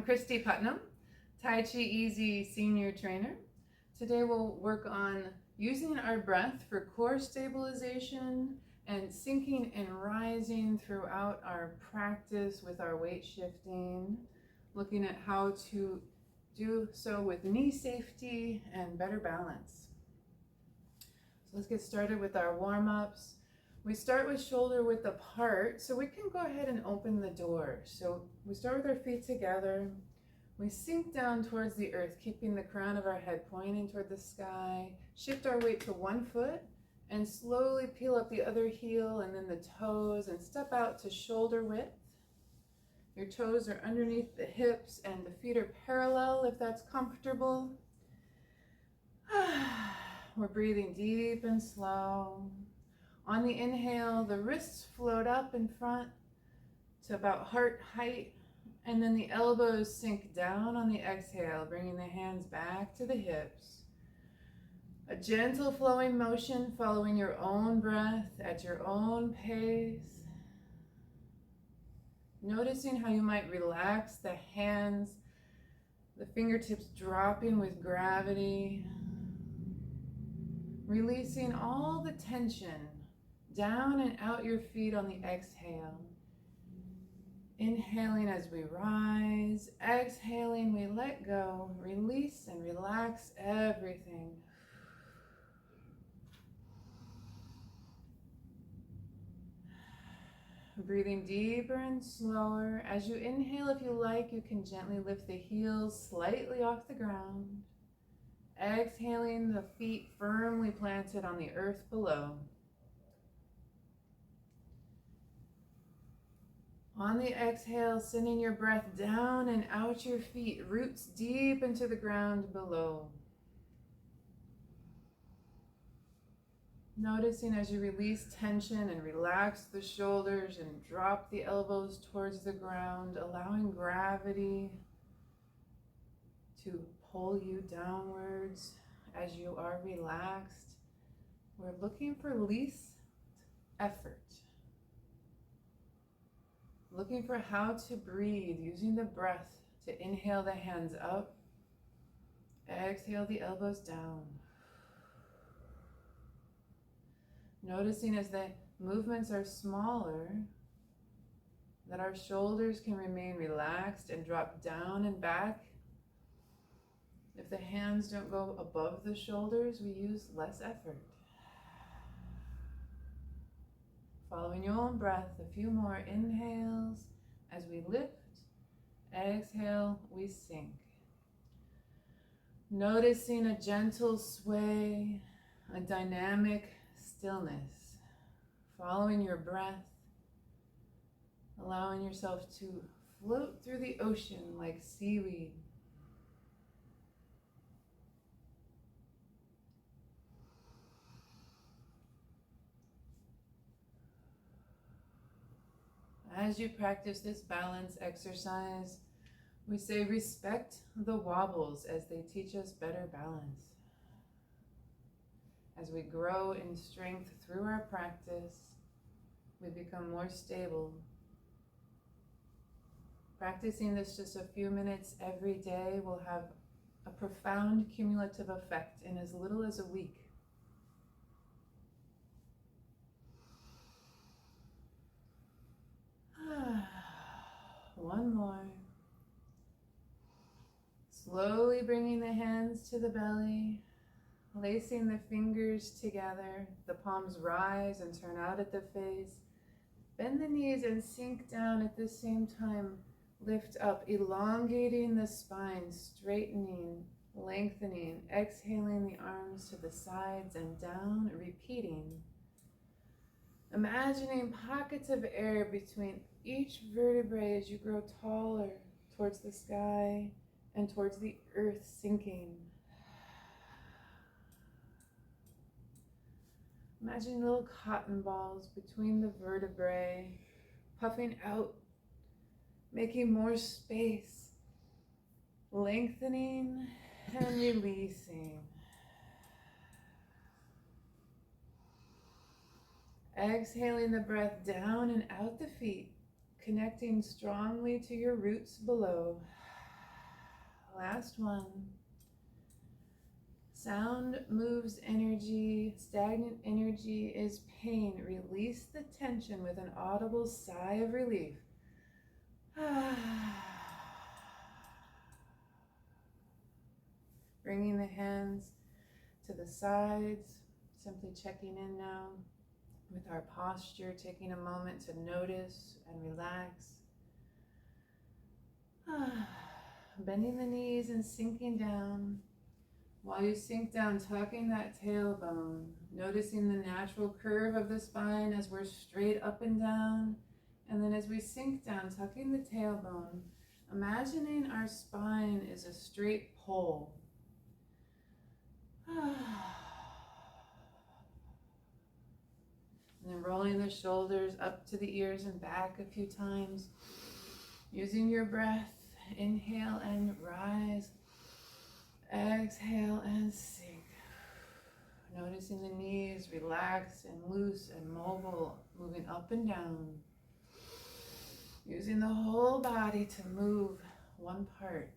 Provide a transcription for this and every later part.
I'm Kristy Putnam, Tai Chi Easy Senior Trainer. Today we'll work on using our breath for core stabilization and sinking and rising throughout our practice with our weight shifting, looking at how to do so with knee safety and better balance. So let's get started with our warm-ups. We start with shoulder width apart, so we can go ahead and open the door. So we start with our feet together. We sink down towards the earth, keeping the crown of our head pointing toward the sky. Shift our weight to one foot and slowly peel up the other heel and then the toes and step out to shoulder width. Your toes are underneath the hips and the feet are parallel if that's comfortable. We're breathing deep and slow. On the inhale, the wrists float up in front to about heart height, and then the elbows sink down on the exhale, bringing the hands back to the hips. A gentle flowing motion following your own breath at your own pace. Noticing how you might relax the hands, the fingertips dropping with gravity. Releasing all the tension down and out your feet on the exhale. Inhaling as we rise, exhaling, we let go, release and relax everything. Breathing deeper and slower. As you inhale, if you like, you can gently lift the heels slightly off the ground. Exhaling, the feet firmly planted on the earth below. On the exhale, sending your breath down and out your feet, roots deep into the ground below. Noticing as you release tension and relax the shoulders and drop the elbows towards the ground, allowing gravity to pull you downwards as you are relaxed. We're looking for least effort. Looking for how to breathe, using the breath to inhale the hands up, exhale the elbows down. Noticing as the movements are smaller, that our shoulders can remain relaxed and drop down and back. If the hands don't go above the shoulders, we use less effort. Following your own breath, a few more inhales as we lift, exhale, we sink. Noticing a gentle sway, a dynamic stillness. Following your breath, allowing yourself to float through the ocean like seaweed. As you practice this balance exercise, we say respect the wobbles as they teach us better balance. As we grow in strength through our practice, we become more stable. Practicing this just a few minutes every day will have a profound cumulative effect in as little as a week. One more. Slowly bringing the hands to the belly, lacing the fingers together. The palms rise and turn out at the face. Bend the knees and sink down at the same time. Lift up, elongating the spine, straightening, lengthening, exhaling the arms to the sides and down, repeating. Imagining pockets of air between each vertebrae as you grow taller towards the sky and towards the earth sinking. Imagine little cotton balls between the vertebrae, puffing out, making more space, lengthening and releasing. Exhaling the breath down and out the feet, connecting strongly to your roots below. Last one. Sound moves energy. Stagnant energy is pain. Release the tension with an audible sigh of relief. Bringing the hands to the sides. Simply checking in now with our posture, taking a moment to notice and relax. Bending the knees and sinking down. While you sink down, tucking that tailbone, noticing the natural curve of the spine as we're straight up and down. And then as we sink down, tucking the tailbone, imagining our spine is a straight pole. And then rolling the shoulders up to the ears and back a few times. Using your breath, inhale and rise. Exhale and sink. Noticing the knees relaxed and loose and mobile, moving up and down. Using the whole body to move one part.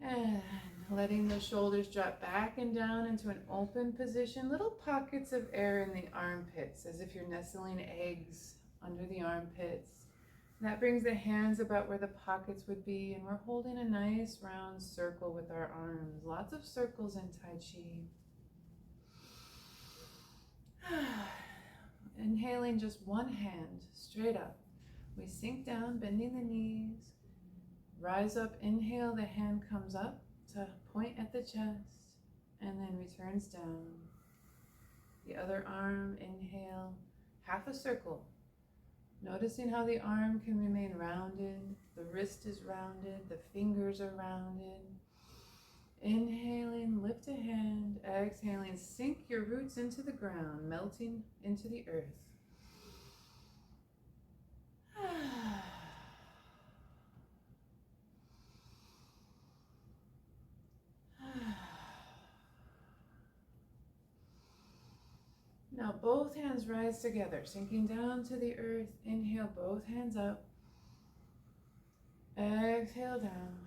And letting the shoulders drop back and down into an open position. Little pockets of air in the armpits, as if you're nestling eggs under the armpits. That brings the hands about where the pockets would be, and we're holding a nice round circle with our arms. Lots of circles in Tai Chi. Inhaling just one hand straight up. We sink down, bending the knees. Rise up, inhale, the hand comes up to point at the chest, and then returns down. The other arm, inhale, half a circle. Noticing how the arm can remain rounded, the wrist is rounded, the fingers are rounded. Inhaling, lift a hand. Exhaling, sink your roots into the ground, melting into the earth. Now both hands rise together, sinking down to the earth. Inhale, both hands up. Exhale down.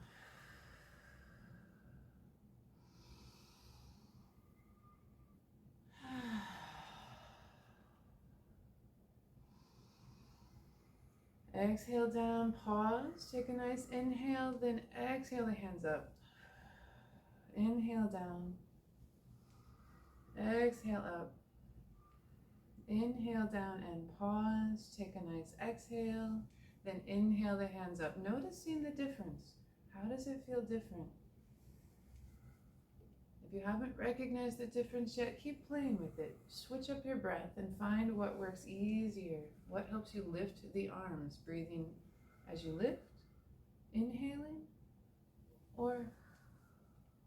Exhale down, pause, take a nice inhale, then exhale the hands up. Inhale down. Exhale up. Inhale down and pause. Take a nice exhale. Then inhale the hands up. Noticing the difference. How does it feel different? If you haven't recognized the difference yet, keep playing with it. Switch up your breath and find what works easier. What helps you lift the arms? Breathing as you lift, inhaling, or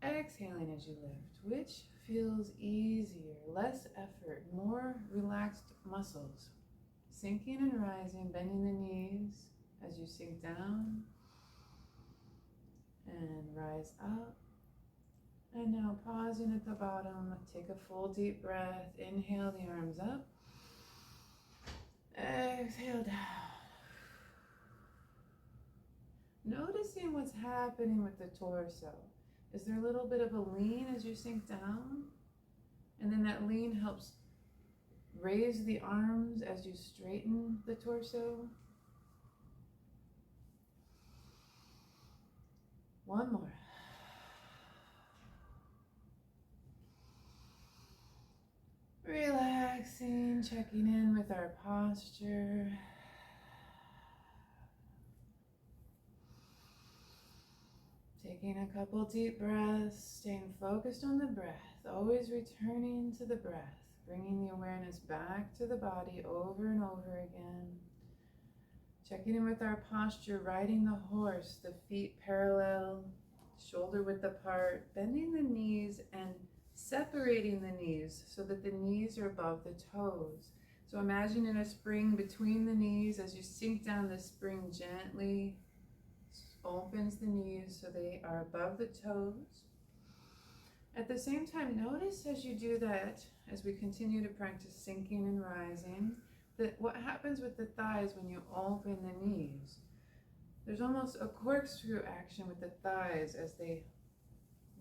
exhaling as you lift. Which feels easier, less effort, more relaxed muscles. Sinking and rising, bending the knees as you sink down and rise up. And now pausing at the bottom, take a full deep breath. Inhale the arms up. Exhale down. Noticing what's happening with the torso. Is there a little bit of a lean as you sink down? And then that lean helps raise the arms as you straighten the torso. One more. Relaxing, checking in with our posture. Taking a couple deep breaths, staying focused on the breath, always returning to the breath, bringing the awareness back to the body over and over again. Checking in with our posture, riding the horse, the feet parallel, shoulder width apart, bending the knees and separating the knees so that the knees are above the toes. So imagining a spring between the knees. As you sink down, the spring gently opens the knees so they are above the toes. At the same time, notice as you do that, as we continue to practice sinking and rising, that what happens with the thighs when you open the knees. There's almost a corkscrew action with the thighs as they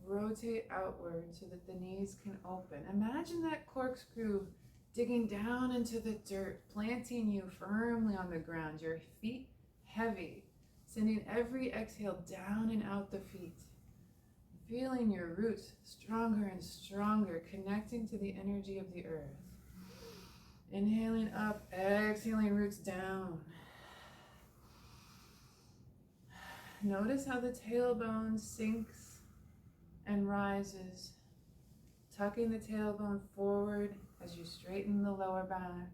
rotate outward so that the knees can open. Imagine that corkscrew digging down into the dirt, planting you firmly on the ground, your feet heavy, sending every exhale down and out the feet. Feeling your roots stronger and stronger, connecting to the energy of the earth. Inhaling up, exhaling roots down. Notice how the tailbone sinks and rises, tucking the tailbone forward as you straighten the lower back,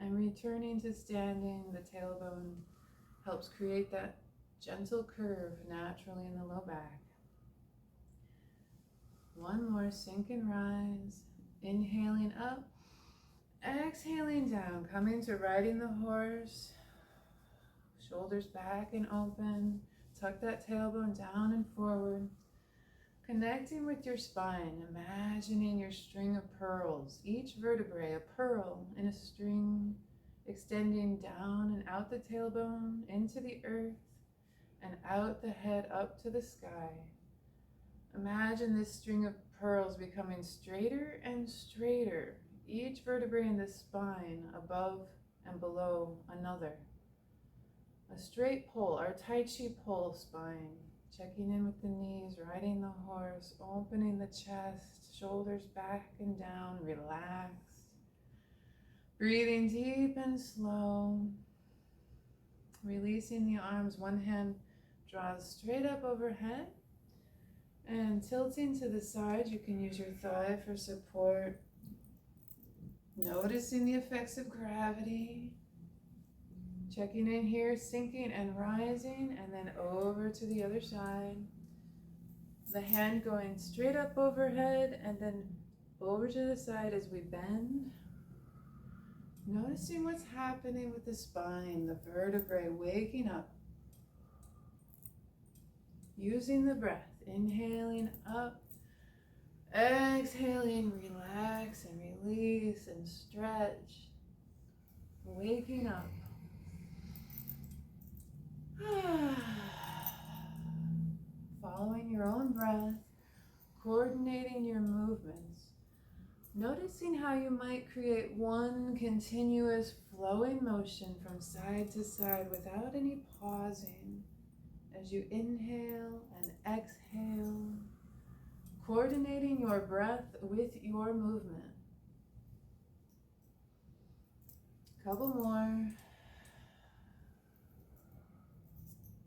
and returning to standing. The tailbone helps create that gentle curve naturally in the low back. One more, sink and rise. Inhaling up, exhaling down, coming to riding the horse. Shoulders back and open. Tuck that tailbone down and forward. Connecting with your spine, imagining your string of pearls. Each vertebrae, a pearl in a string, extending down and out the tailbone, into the earth, and out the head up to the sky. Imagine this string of pearls becoming straighter and straighter, each vertebrae in the spine above and below another. A straight pole, our Tai Chi pole spine, checking in with the knees, riding the horse, opening the chest, shoulders back and down, relaxed. Breathing deep and slow. Releasing the arms, one hand draws straight up overhead. And tilting to the side, you can use your thigh for support. Noticing the effects of gravity. Checking in here, sinking and rising, and then over to the other side. The hand going straight up overhead and then over to the side as we bend. Noticing what's happening with the spine, the vertebrae waking up. Using the breath, inhaling up, exhaling, relax and release and stretch. Waking up. Following your own breath, coordinating your movements, noticing how you might create one continuous flowing motion from side to side without any pausing as you inhale and exhale, coordinating your breath with your movement. Couple more.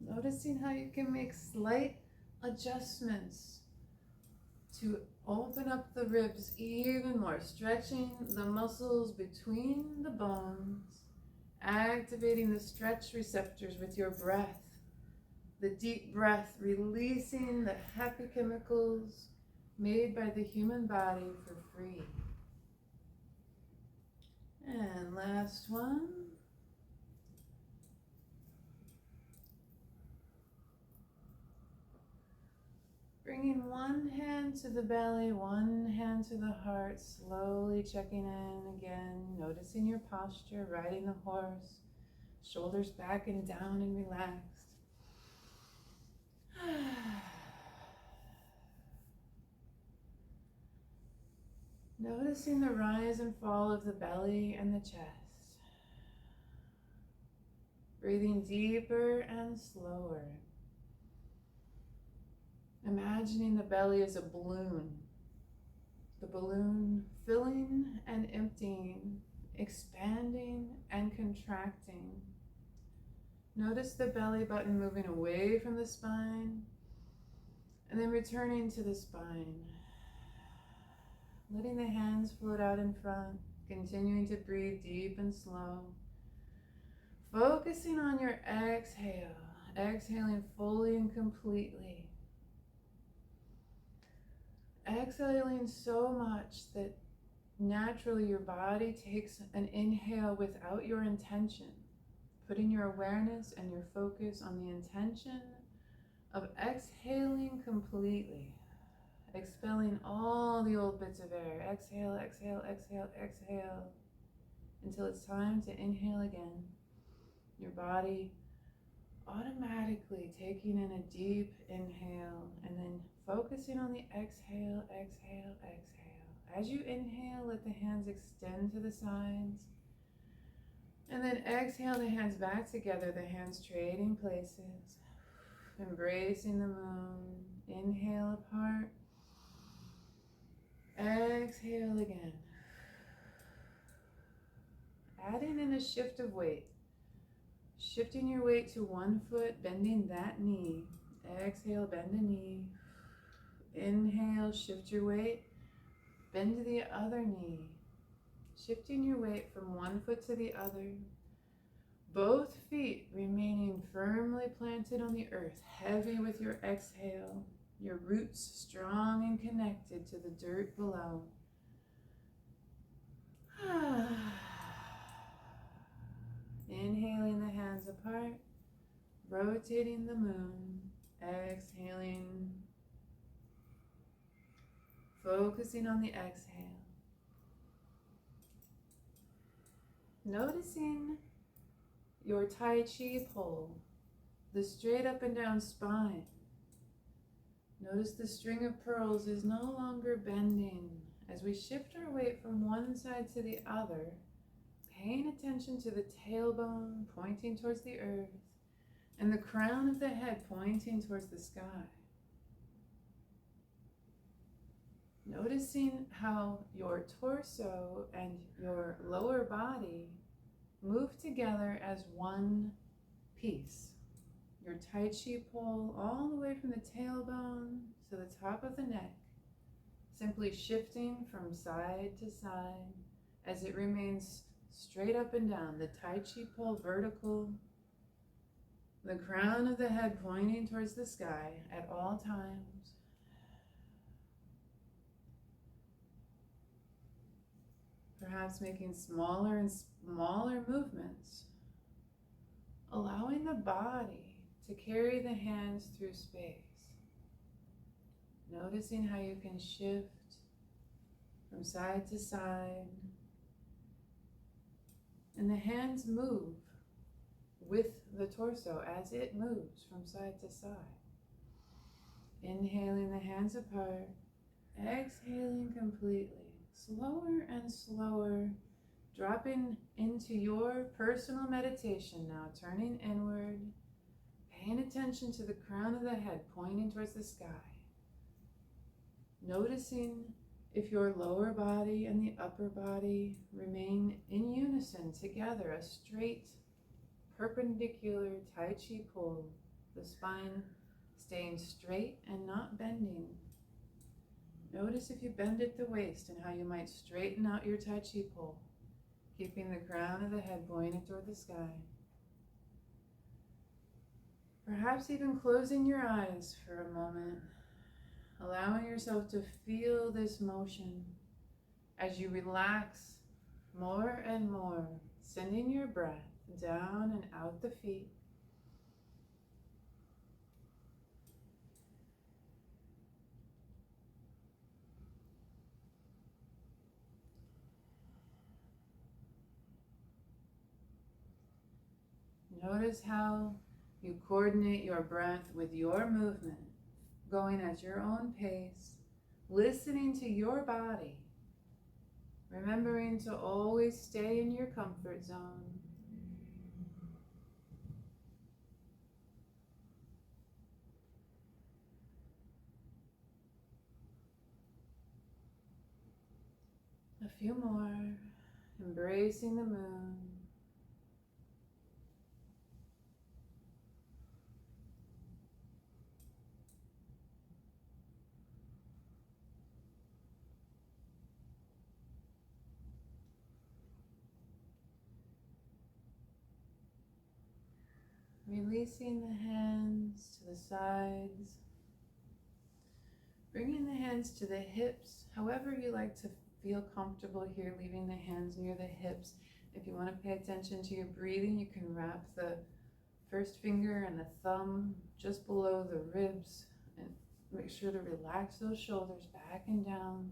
Noticing how you can make slight adjustments to open up the ribs even more, stretching the muscles between the bones, activating the stretch receptors with your breath. The deep breath, releasing the happy chemicals made by the human body for free. And last one. Bringing one hand to the belly, one hand to the heart, slowly checking in again, noticing your posture, riding the horse, shoulders back and down and relaxed. Noticing the rise and fall of the belly and the chest. Breathing deeper and slower. Imagining the belly as a balloon. The balloon filling and emptying, expanding and contracting. Notice the belly button moving away from the spine and then returning to the spine. Letting the hands float out in front, continuing to breathe deep and slow. Focusing on your exhale, exhaling fully and completely. Exhaling so much that naturally your body takes an inhale without your intention, putting your awareness and your focus on the intention of exhaling completely, expelling all the old bits of air. Exhale, exhale, exhale, exhale, until it's time to inhale again. Your body automatically taking in a deep inhale and then focusing on the exhale, exhale, exhale. As you inhale, let the hands extend to the sides. And then exhale the hands back together, the hands trading places. Embracing the moon. Inhale apart. Exhale again. Adding in a shift of weight. Shifting your weight to one foot, bending that knee. Exhale, bend a knee. Inhale, shift your weight. Bend to the other knee. Shifting your weight from one foot to the other. Both feet remaining firmly planted on the earth, heavy with your exhale. Your roots strong and connected to the dirt below. Inhaling the hands apart, rotating the moon, exhaling, focusing on the exhale. Noticing your Tai Chi pole, the straight up and down spine. Notice the string of pearls is no longer bending as we shift our weight from one side to the other, paying attention to the tailbone pointing towards the earth and the crown of the head pointing towards the sky. Noticing how your torso and your lower body move together as one piece. Your Tai Chi pole all the way from the tailbone to the top of the neck, simply shifting from side to side as it remains straight up and down. The Tai Chi pole vertical, the crown of the head pointing towards the sky at all times. Perhaps making smaller and smaller movements, allowing the body to carry the hands through space. Noticing how you can shift from side to side. And the hands move with the torso as it moves from side to side. Inhaling the hands apart, exhaling completely. Slower and slower, dropping into your personal meditation now, turning inward, paying attention to the crown of the head pointing towards the sky. Noticing if your lower body and the upper body remain in unison together, a straight, perpendicular Tai Chi pole, the spine staying straight and not bending. Notice if you bend at the waist and how you might straighten out your Tai Chi pole, keeping the crown of the head pointed toward the sky. Perhaps even closing your eyes for a moment, allowing yourself to feel this motion as you relax more and more, sending your breath down and out the feet. Notice how you coordinate your breath with your movement, going at your own pace, listening to your body, remembering to always stay in your comfort zone. A few more, embracing the moon. Releasing the hands to the sides, bringing the hands to the hips, however you like to feel comfortable here, leaving the hands near the hips. If you want to pay attention to your breathing, you can wrap the first finger and the thumb just below the ribs and make sure to relax those shoulders back and down.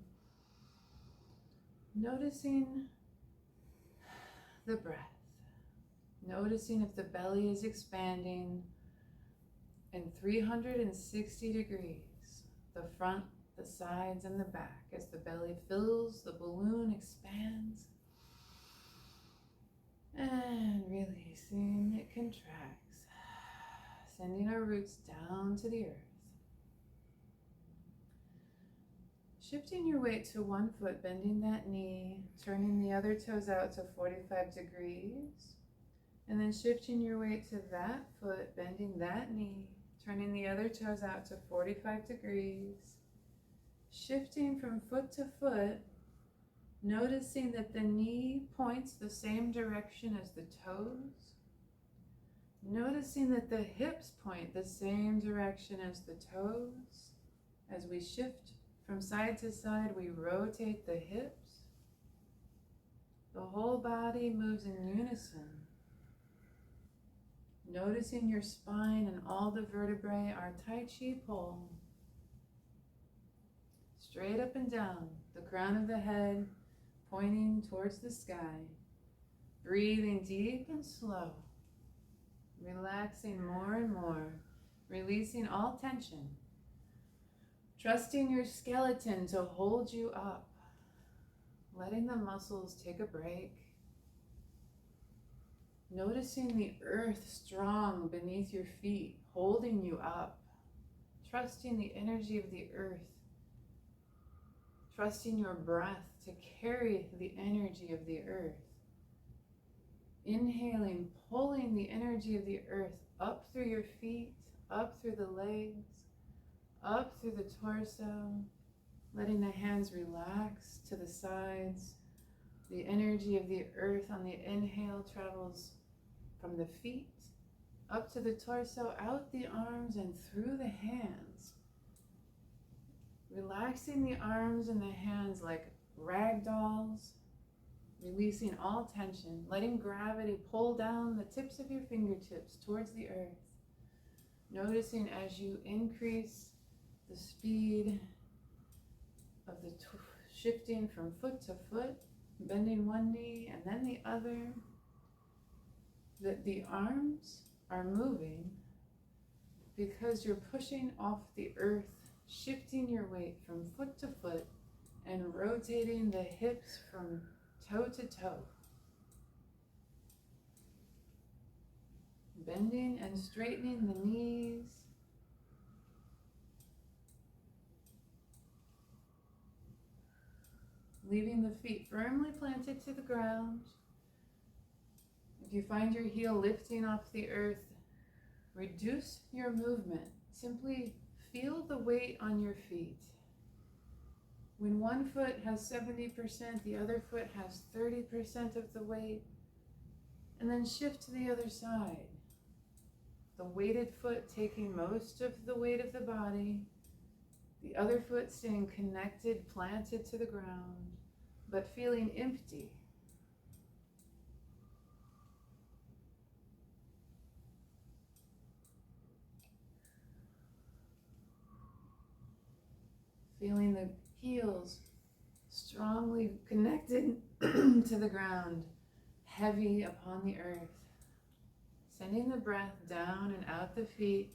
Noticing the breath. Noticing if the belly is expanding and 360 degrees. The front, the sides, and the back. As the belly fills, the balloon expands. And releasing, it contracts. Sending our roots down to the earth. Shifting your weight to one foot, bending that knee, turning the other toes out to 45 degrees. And then shifting your weight to that foot, bending that knee, turning the other toes out to 45 degrees. Shifting from foot to foot, noticing that the knee points the same direction as the toes. Noticing that the hips point the same direction as the toes. As we shift from side to side, we rotate the hips. The whole body moves in unison. Noticing your spine and all the vertebrae are Tai Chi pole. Straight up and down, the crown of the head pointing towards the sky. Breathing deep and slow. Relaxing more and more. Releasing all tension. Trusting your skeleton to hold you up. Letting the muscles take a break. Noticing the earth strong beneath your feet, holding you up. Trusting the energy of the earth. Trusting your breath to carry the energy of the earth. Inhaling, pulling the energy of the earth up through your feet, up through the legs, up through the torso. Letting the hands relax to the sides. The energy of the earth on the inhale travels from the feet up to the torso, out the arms and through the hands. Relaxing the arms and the hands like rag dolls, releasing all tension, letting gravity pull down the tips of your fingertips towards the earth. Noticing as you increase the speed of the shifting from foot to foot, bending one knee and then the other, that the arms are moving because you're pushing off the earth, shifting your weight from foot to foot and rotating the hips from toe to toe. Bending and straightening the knees. Leaving the feet firmly planted to the ground. If you find your heel lifting off the earth, reduce your movement. Simply feel the weight on your feet. When one foot has 70%, the other foot has 30% of the weight, and then shift to the other side. The weighted foot taking most of the weight of the body, the other foot staying connected, planted to the ground, but feeling empty. Feeling the heels strongly connected to the ground, heavy upon the earth. Sending the breath down and out the feet,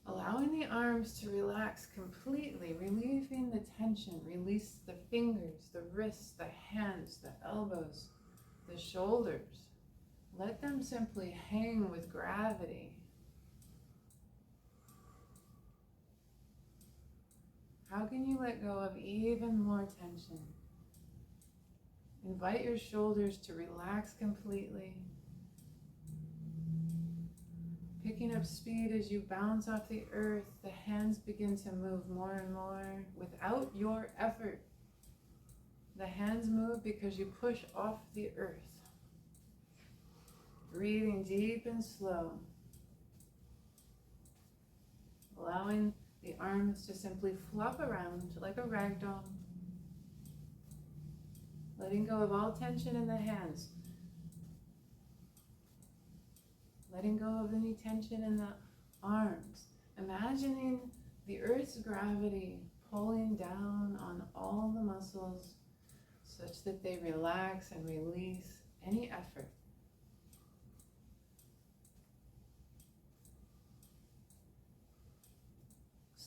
allowing the arms to relax completely, relieving the tension. Release the fingers, the wrists, the hands, the elbows, the shoulders. Let them simply hang with gravity. How can you let go of even more tension? Invite your shoulders to relax completely. Picking up speed as you bounce off the earth, the hands begin to move more and more without your effort. The hands move because you push off the earth. Breathing deep and slow. Allowing the arms to simply flop around like a rag doll. Letting go of all tension in the hands. Letting go of any tension in the arms. Imagining the earth's gravity pulling down on all the muscles such that they relax and release any effort.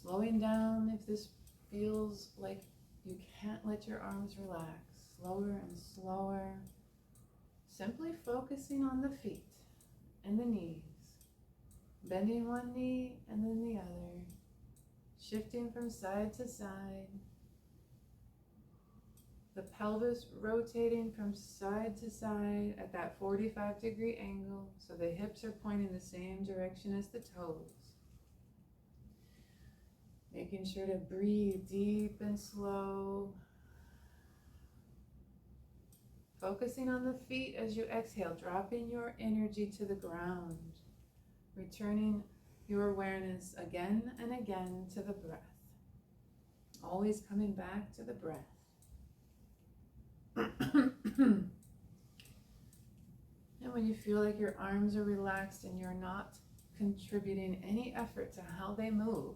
Slowing down if this feels like you can't let your arms relax. Slower and slower. Simply focusing on the feet and the knees. Bending one knee and then the other. Shifting from side to side. The pelvis rotating from side to side at that 45-degree angle, so the hips are pointing the same direction as the toes. Making sure to breathe deep and slow. Focusing on the feet as you exhale, dropping your energy to the ground. Returning your awareness again and again to the breath. Always coming back to the breath. And when you feel like your arms are relaxed and you're not contributing any effort to how they move,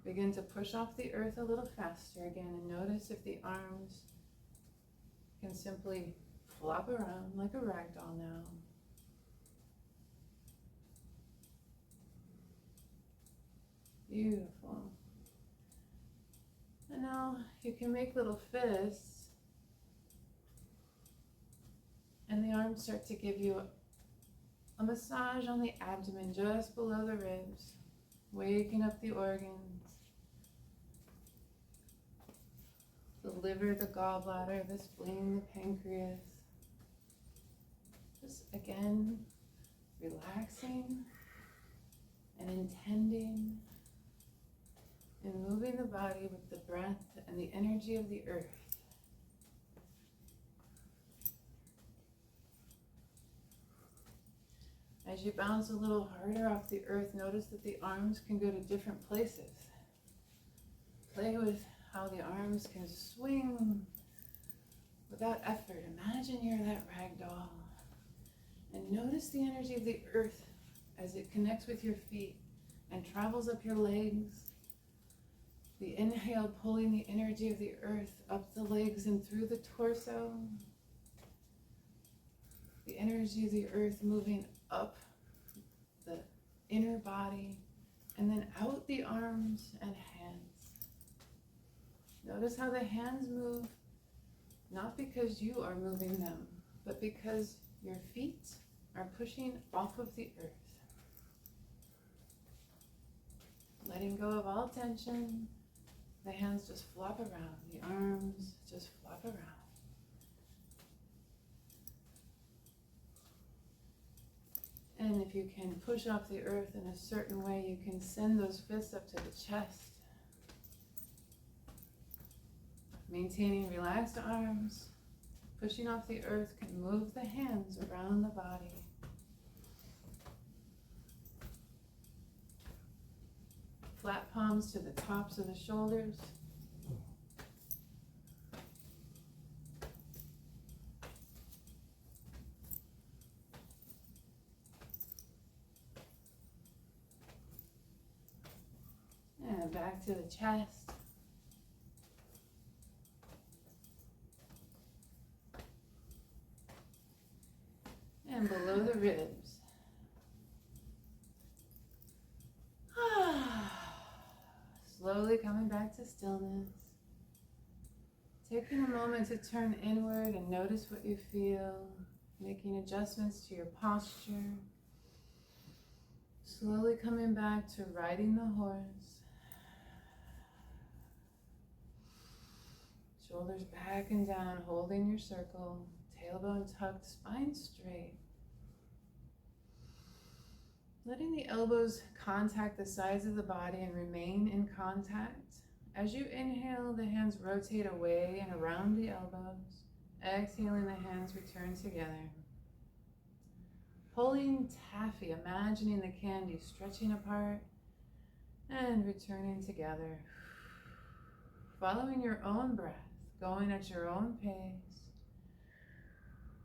begin to push off the earth a little faster again and notice if the arms can simply flop around like a rag doll now. Beautiful. And now you can make little fists. And the arms start to give you a massage on the abdomen just below the ribs, waking up the organs, the liver, the gallbladder, the spleen, the pancreas. Just again, relaxing and intending and moving the body with the breath and the energy of the earth. As you bounce a little harder off the earth, notice that the arms can go to different places. Play with how the arms can swing without effort. Imagine you're that rag doll. And notice the energy of the earth as it connects with your feet and travels up your legs. The inhale pulling the energy of the earth up the legs and through the torso. The energy of the earth moving up the inner body and then out the arms and hands. Notice how the hands move, not because you are moving them, but because your feet are pushing off of the earth. Letting go of all tension, the hands just flop around, the arms just flop around. And if you can push off the earth in a certain way, you can send those fists up to the chest. Maintaining relaxed arms, pushing off the earth can move the hands around the body. Flat palms to the tops of the shoulders. And back to the chest. And below the ribs. Slowly coming back to stillness. Taking a moment to turn inward and notice what you feel. Making adjustments to your posture. Slowly coming back to riding the horse. Shoulders back and down, holding your circle. Tailbone tucked, spine straight. Letting the elbows contact the sides of the body and remain in contact. As you inhale, the hands rotate away and around the elbows. Exhaling, the hands return together. Pulling taffy, imagining the candy stretching apart and returning together. Following your own breath, going at your own pace.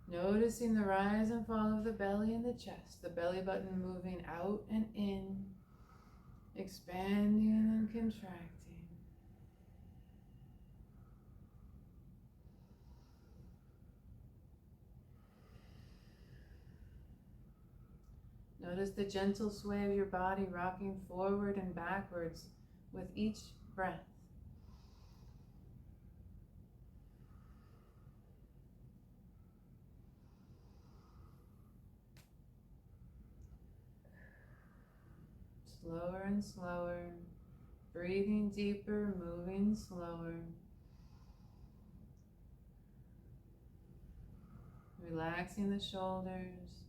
Noticing the rise and fall of the belly and the chest, the belly button moving out and in, expanding and contracting. Notice the gentle sway of your body rocking forward and backwards, with each breath. Slower and slower, breathing deeper, moving slower. Relaxing the shoulders,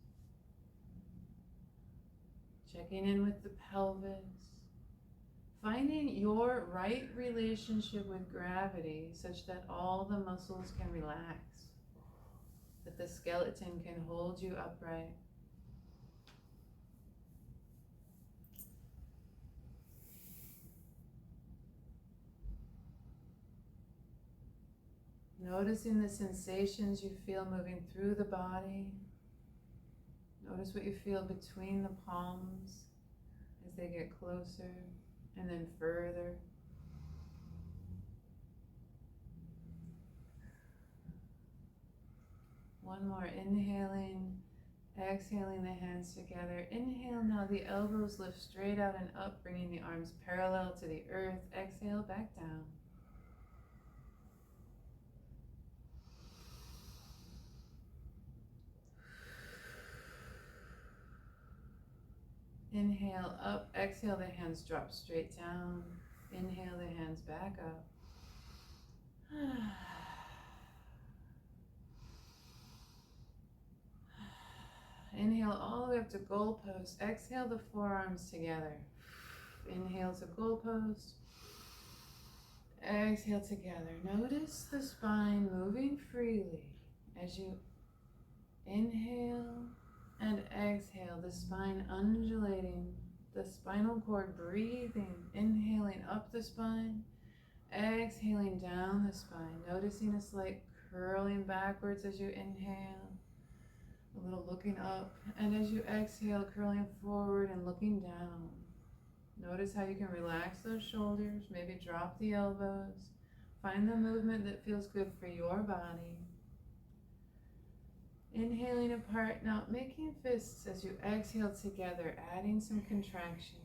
checking in with the pelvis, finding your right relationship with gravity such that all the muscles can relax, that the skeleton can hold you upright. Noticing the sensations you feel moving through the body. Notice what you feel between the palms as they get closer and then further. One more, inhaling, exhaling the hands together. Inhale, now the elbows lift straight out and up, bringing the arms parallel to the earth. Exhale, back down. Inhale, up. Exhale, the hands drop straight down. Inhale, the hands back up. Inhale all the way up to goalpost. Exhale the forearms together. Inhale to goalpost. Exhale together. Notice the spine moving freely as you inhale and exhale, the spine undulating, the spinal cord breathing, inhaling up the spine, exhaling down the spine, noticing a slight curling backwards as you inhale, a little looking up, and as you exhale, curling forward and looking down. Notice how you can relax those shoulders, maybe drop the elbows, find the movement that feels good for your body. Inhaling apart, now making fists as you exhale together, adding some contraction.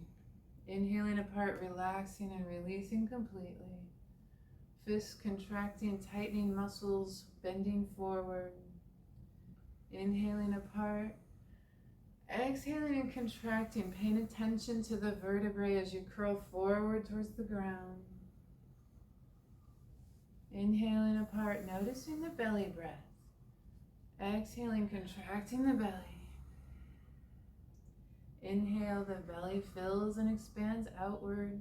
Inhaling apart, relaxing and releasing completely. Fists contracting, tightening muscles, bending forward. Inhaling apart, exhaling and contracting, paying attention to the vertebrae as you curl forward towards the ground. Inhaling apart, noticing the belly breath. Exhaling, contracting the belly. Inhale, the belly fills and expands outward.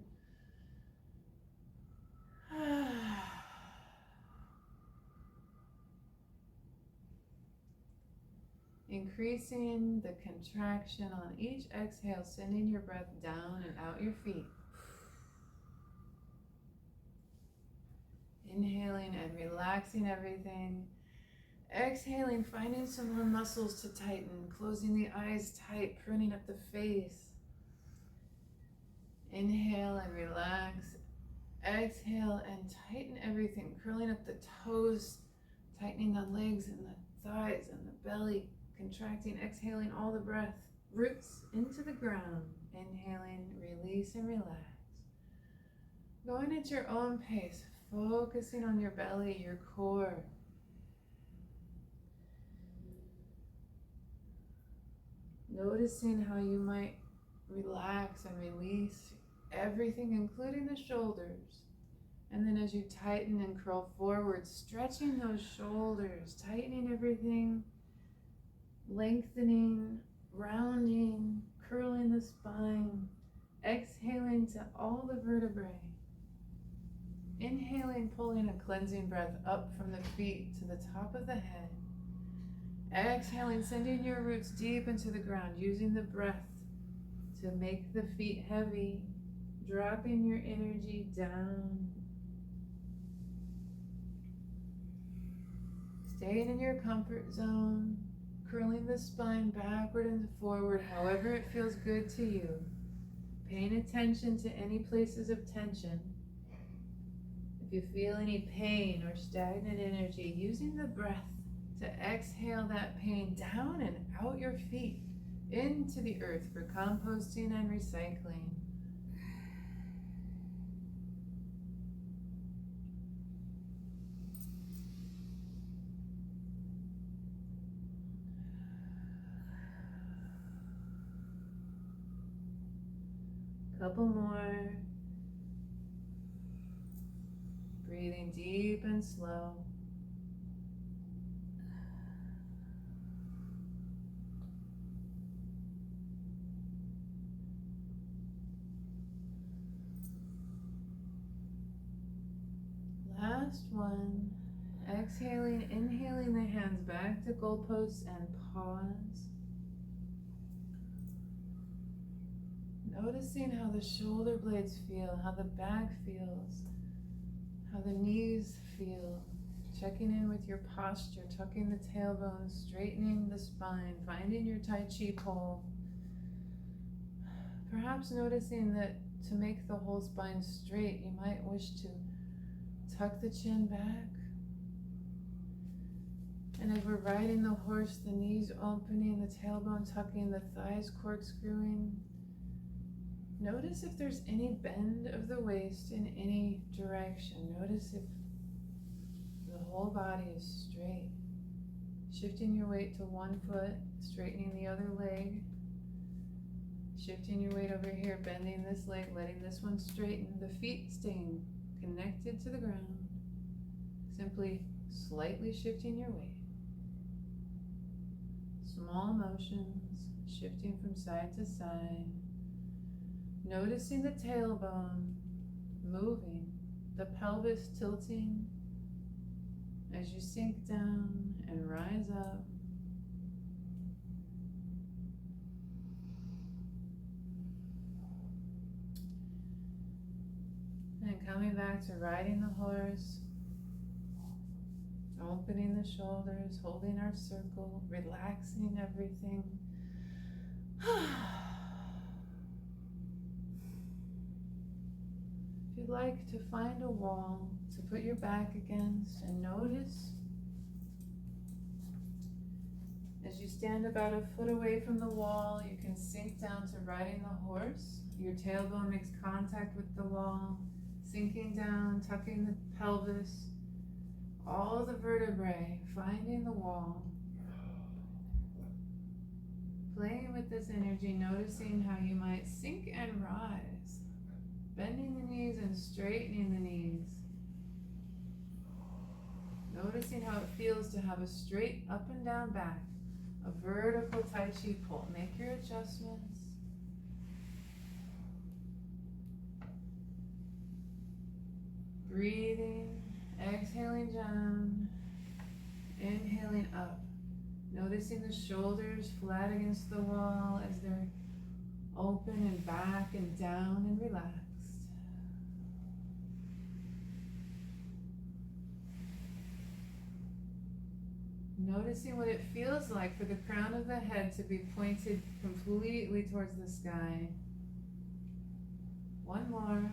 Increasing the contraction on each exhale, sending your breath down and out your feet. Inhaling and relaxing everything. Exhaling, finding some more muscles to tighten, closing the eyes tight, pruning up the face. Inhale and relax. Exhale and tighten everything, curling up the toes, tightening the legs and the thighs and the belly, contracting, exhaling all the breath, roots into the ground. Inhaling, release and relax. Going at your own pace, focusing on your belly, your core. Noticing how you might relax and release everything, including the shoulders. And then as you tighten and curl forward, stretching those shoulders, tightening everything, lengthening, rounding, curling the spine, exhaling to all the vertebrae. Inhaling, pulling a cleansing breath up from the feet to the top of the head. Exhaling, sending your roots deep into the ground, using the breath to make the feet heavy, dropping your energy down. Staying in your comfort zone, curling the spine backward and forward, however it feels good to you. Paying attention to any places of tension. If you feel any pain or stagnant energy, using the breath to exhale that pain down and out your feet into the earth for composting and recycling. Couple more. Breathing deep and slow. Last one. Exhaling, inhaling the hands back to goalposts and pause. Noticing how the shoulder blades feel, how the back feels, how the knees feel. Checking in with your posture, tucking the tailbone, straightening the spine, finding your Tai Chi pole. Perhaps noticing that to make the whole spine straight, you might wish to tuck the chin back. And as we're riding the horse, the knees opening, the tailbone tucking, the thighs corkscrewing. Notice if there's any bend of the waist in any direction. Notice if the whole body is straight. Shifting your weight to one foot, straightening the other leg. Shifting your weight over here, bending this leg, letting this one straighten. The feet staying connected to the ground. Simply slightly shifting your weight. Small motions, shifting from side to side. Noticing the tailbone moving, the pelvis tilting as you sink down and rise up. And coming back to riding the horse, opening the shoulders, holding our circle, relaxing everything. If you'd like to find a wall to put your back against and notice as you stand about a foot away from the wall, you can sink down to riding the horse. Your tailbone makes contact with the wall, sinking down, tucking the pelvis, all the vertebrae, finding the wall. Playing with this energy, noticing how you might sink and rise, bending the knees and straightening the knees. Noticing how it feels to have a straight up and down back, a vertical Tai Chi pull. Make your adjustments. Breathing, exhaling down, inhaling up. Noticing the shoulders flat against the wall as they're open and back and down and relaxed. Noticing what it feels like for the crown of the head to be pointed completely towards the sky. One more.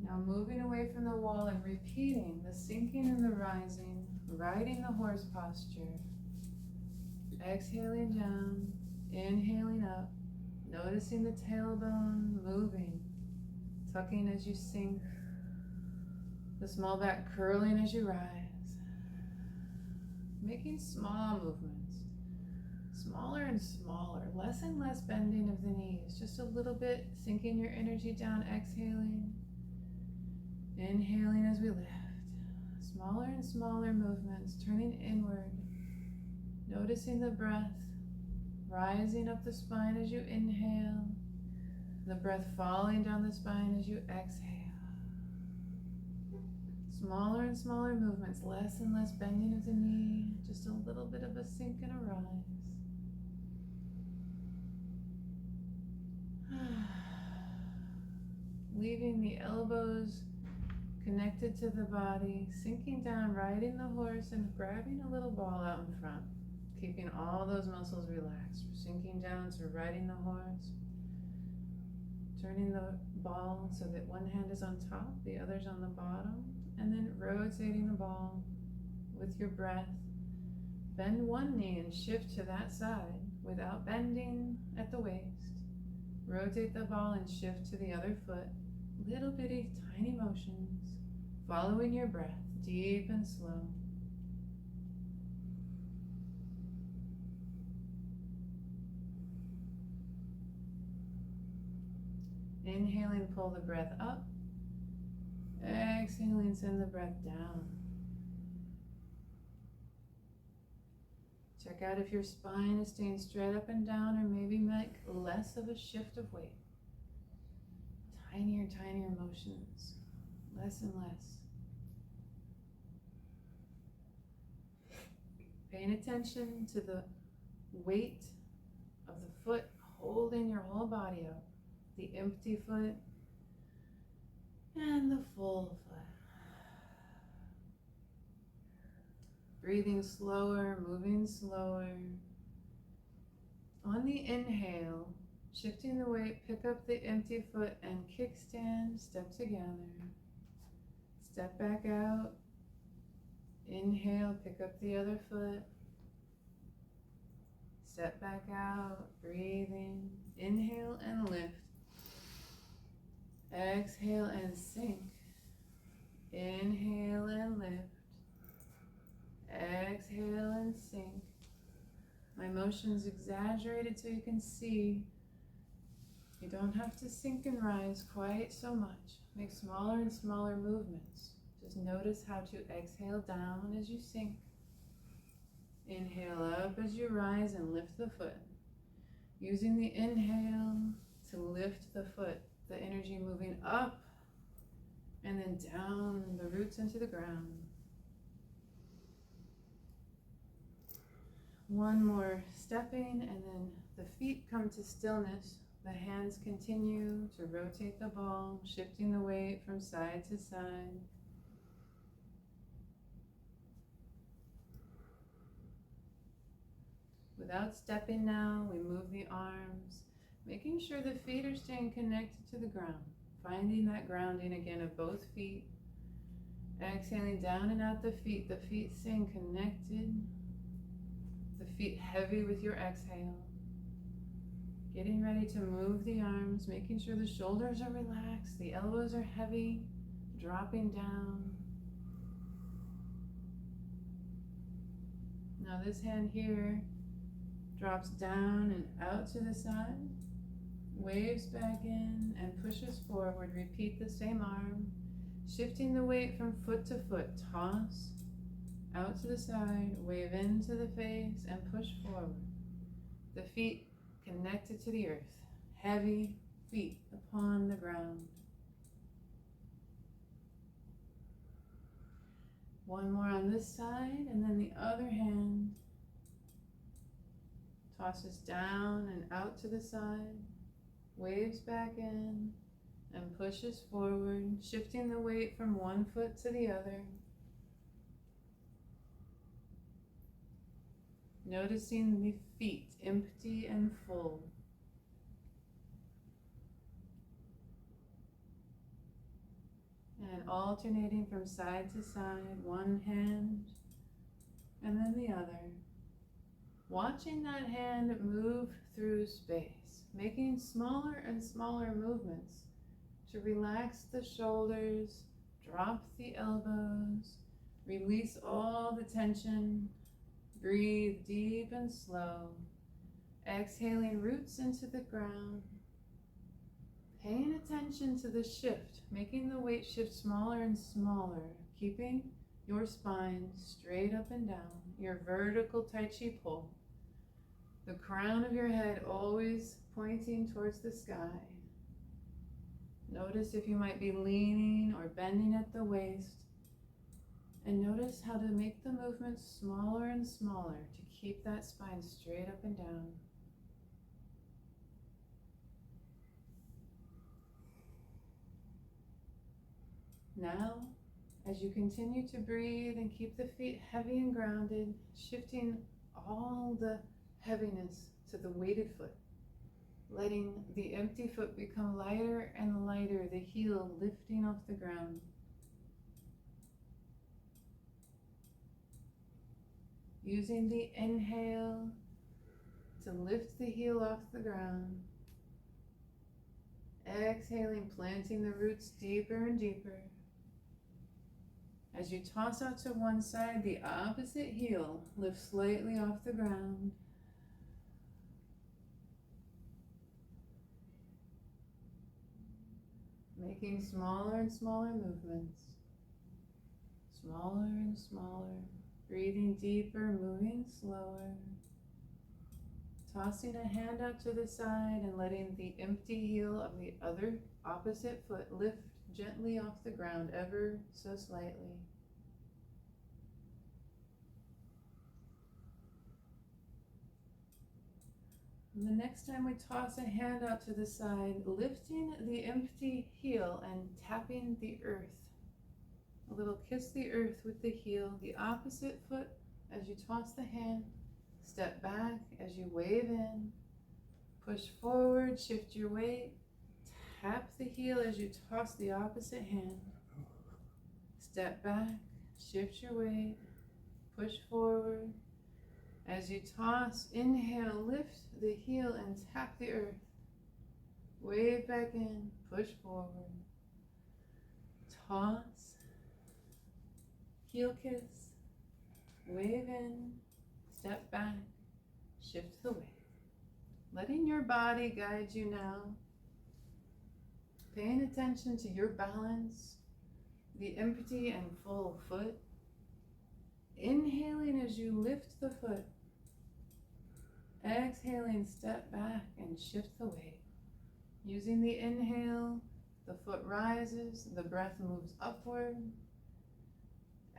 Now moving away from the wall and repeating the sinking and the rising, riding the horse posture. Exhaling down, inhaling up, noticing the tailbone moving, tucking as you sink, the small back curling as you rise. Making small movements, smaller and smaller, less and less bending of the knees, just a little bit, sinking your energy down, exhaling. Inhaling as we lift. Smaller and smaller movements, turning inward. Noticing the breath, rising up the spine as you inhale. The breath falling down the spine as you exhale. Smaller and smaller movements, less and less bending of the knee. Just a little bit of a sink and a rise. Leaving the elbows connected to the body, sinking down, riding the horse, and grabbing a little ball out in front, keeping all those muscles relaxed. Sinking down to riding the horse, turning the ball so that one hand is on top, the other's on the bottom, and then rotating the ball with your breath. Bend one knee and shift to that side without bending at the waist. Rotate the ball and shift to the other foot. Little bitty tiny motions, following your breath, deep and slow. Inhaling, pull the breath up. Exhaling, send the breath down. Check out if your spine is staying straight up and down, or maybe make less of a shift of weight. Tinier and tinier motions, less and less. Paying attention to the weight of the foot holding your whole body up. The empty foot and the full foot. Breathing slower, moving slower. On the inhale, shifting the weight, pick up the empty foot and kickstand, step together. Step back out. Inhale, pick up the other foot. Step back out, breathing. Inhale and lift. Exhale and sink. Inhale and lift. Exhale and sink. My motion's exaggerated so you can see. You don't have to sink and rise quite so much. Make smaller and smaller movements. Just notice how to exhale down as you sink. Inhale up as you rise and lift the foot. Using the inhale to lift the foot, the energy moving up and then down the roots into the ground. One more stepping, and then the feet come to stillness. The hands continue to rotate the ball, shifting the weight from side to side. Without stepping now, we move the arms, making sure the feet are staying connected to the ground. Finding that grounding again of both feet. Exhaling down and out the feet staying connected. The feet heavy with your exhale. Getting ready to move the arms, making sure the shoulders are relaxed, the elbows are heavy, dropping down. Now this hand here drops down and out to the side, waves back in and pushes forward. Repeat the same arm, shifting the weight from foot to foot. Toss out to the side, wave into the face and push forward. The feet connected to the earth, heavy feet upon the ground. One more on this side, and then the other hand tosses down and out to the side, waves back in and pushes forward, shifting the weight from one foot to the other. Noticing the feet empty and full. And alternating from side to side, one hand and then the other. Watching that hand move through space, making smaller and smaller movements to relax the shoulders, drop the elbows, release all the tension. Breathe deep and slow, exhaling roots into the ground, paying attention to the shift, making the weight shift smaller and smaller, keeping your spine straight up and down, your vertical Tai Chi pull, the crown of your head always pointing towards the sky. Notice if you might be leaning or bending at the waist. And notice how to make the movements smaller and smaller to keep that spine straight up and down. Now, as you continue to breathe and keep the feet heavy and grounded, shifting all the heaviness to the weighted foot, letting the empty foot become lighter and lighter, the heel lifting off the ground. Using the inhale to lift the heel off the ground. Exhaling, planting the roots deeper and deeper. As you toss out to one side, the opposite heel lifts slightly off the ground. making smaller and smaller movements. Smaller and smaller. Breathing deeper, moving slower. Tossing a hand out to the side and letting the empty heel of the other opposite foot lift gently off the ground ever so slightly. And the next time we toss a hand out to the side, lifting the empty heel and tapping the earth. A little kiss the earth with the heel, the opposite foot as you toss the hand. Step back as you wave in. Push forward, shift your weight. Tap the heel as you toss the opposite hand. Step back, shift your weight. Push forward. As you toss, inhale, lift the heel and tap the earth. Wave back in, push forward. Toss, heel kiss, wave in, step back, shift the weight. Letting your body guide you now. Paying attention to your balance, the empty and full foot. Inhaling as you lift the foot. Exhaling, step back and shift the weight. Using the inhale, the foot rises, the breath moves upward.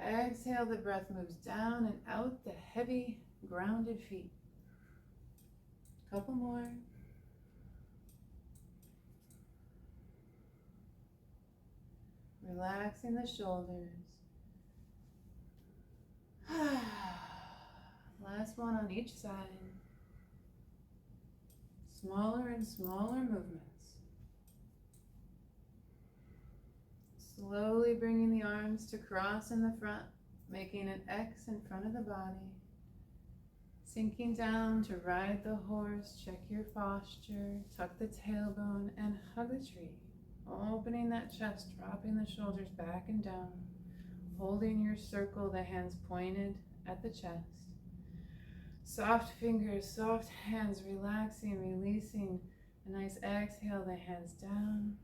Exhale, the breath moves down and out the heavy, grounded feet. Couple more. Relaxing the shoulders. Last one on each side. Smaller and smaller movements. Slowly bringing the arms to cross in the front, making an X in front of the body. Sinking down to ride the horse, check your posture, tuck the tailbone, and hug the tree. Opening that chest, dropping the shoulders back and down. Holding your circle, the hands pointed at the chest. Soft fingers, soft hands, relaxing, releasing. A nice exhale, the hands down.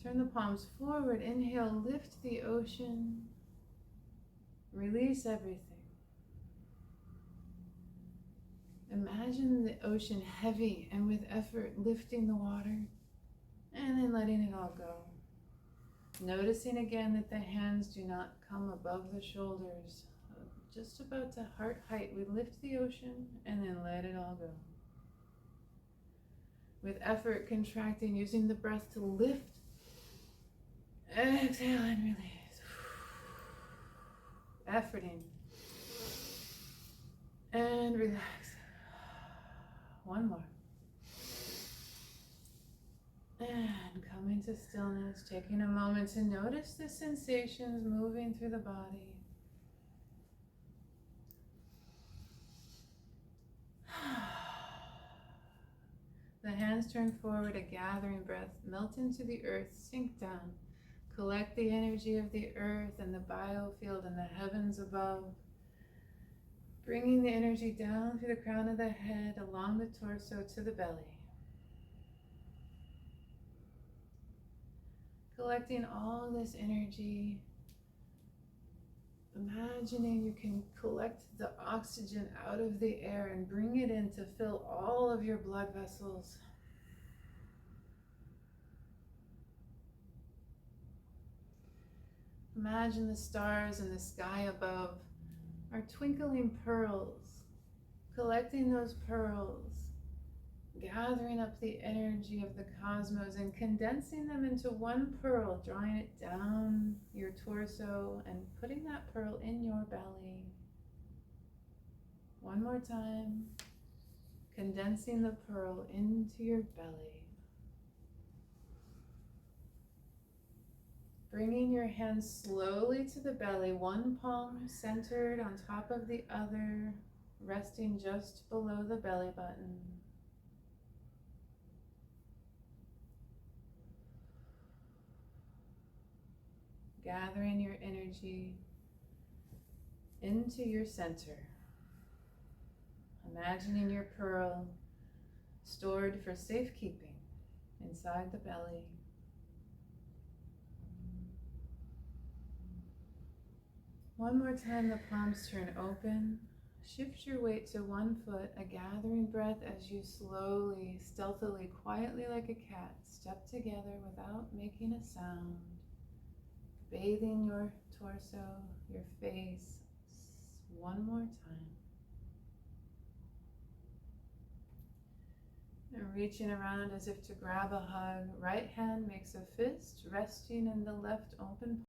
Turn the palms forward. Inhale, lift the ocean. Release everything. Imagine the ocean heavy and with effort lifting the water and then letting it all go. Noticing again that the hands do not come above the shoulders. Just about to heart height, we lift the ocean and then let it all go. With effort, contracting, using the breath to lift. Exhale and release. Efforting. And relax. One more. And coming to stillness, taking a moment to notice the sensations moving through the body. The hands turn forward, a gathering breath, melt into the earth, sink down. Collect the energy of the earth and the biofield and the heavens above. Bringing the energy down through the crown of the head, along the torso to the belly. Collecting all this energy. Imagining you can collect the oxygen out of the air and bring it in to fill all of your blood vessels. Imagine the stars in the sky above are twinkling pearls. Collecting those pearls, gathering up the energy of the cosmos and condensing them into one pearl, drawing it down your torso and putting that pearl in your belly. One more time, condensing the pearl into your belly. Bringing your hands slowly to the belly, one palm centered on top of the other, resting just below the belly button. Gathering your energy into your center. Imagining your pearl stored for safekeeping inside the belly. One more time, the palms turn open. Shift your weight to one foot, a gathering breath as you slowly, stealthily, quietly like a cat, step together without making a sound, bathing your torso, your face. One more time. And reaching around as if to grab a hug. Right hand makes a fist, resting in the left open